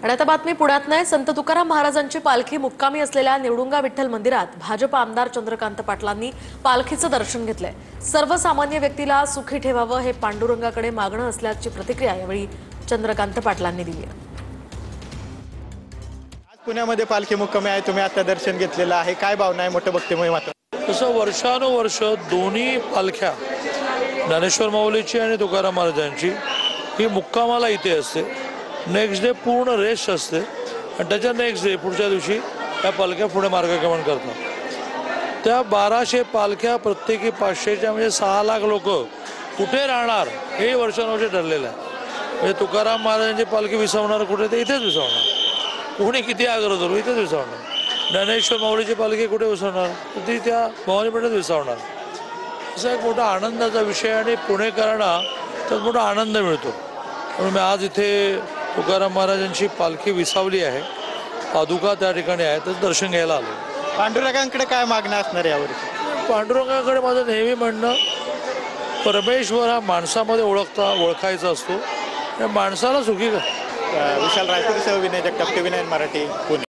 आणि आता बातमी पुण्यात नाही। संत तुकाराम महाराजांची पालखी मुक्कामी असलेल्या निवडुंगा विठ्ठल मंदिरात भाजप आमदार चंद्रकांत पाटलांनी पालखीचं दर्शन घेतलंय। सर्वसामान्य व्यक्तीला सुखी ठेवावं हे पांडुरंगाकडे मागणं असल्याची प्रतिक्रिया यावेळी चंद्रकांत पाटलांनी दिली आहे। पुण्यामध्ये पालखी मुक्कामी आहे, तुम्ही आता दर्शन घेतलेलं आहे, काय भावना आहे? मोठं भक्तिमय वातावरण। तसं वर्षानुवर्ष दोन्ही पालख्या ज्ञानेश्वर माऊलीची आणि तुकाराम महाराजांची ही मुक्कामाला इथे असते। नेक्स्ट डे पूर्ण रेस्ट असते आणि त्याच्या नेक्स्ट डे पुढच्या दिवशी या पालख्या पुढे मार्गक्रमण करतात। त्या 1200 पालख्या प्रत्येकी 500च्या म्हणजे 6 लाख लोक कुठे राहणार हे वर्षानुवर्ष ठरलेलं आहे। म्हणजे तुकाराम महाराजांची पालखी विसावणार कुठे, ते इथेच विसावणार। कोणी किती आग्रह करू इथेच विसावणार। ज्ञानेश्वर माऊलीची पालखी कुठे विसावणार, तर ती त्या भवानीपेठेत विसावणार। असा एक मोठा आनंदाचा विषय आणि पुणेकरांना त्यात मोठा आनंद मिळतो। म्हणून मी आज इथे तुकाराम महाराजांची पालखी विसावली आहे, पादुका त्या ठिकाणी आहे, तर दर्शन घ्यायला आलो। पांडुरंगाकडे काय मागणं असणार यावर्षी? पांडुरंगाकडे माझं नेहमी म्हणणं, परमेश्वर हा माणसामध्ये ओळखायचा असतो, माणसाला सुखी कर। विशाल रायपूरसह विनय जगताप, TV9 मराठी, पुणे।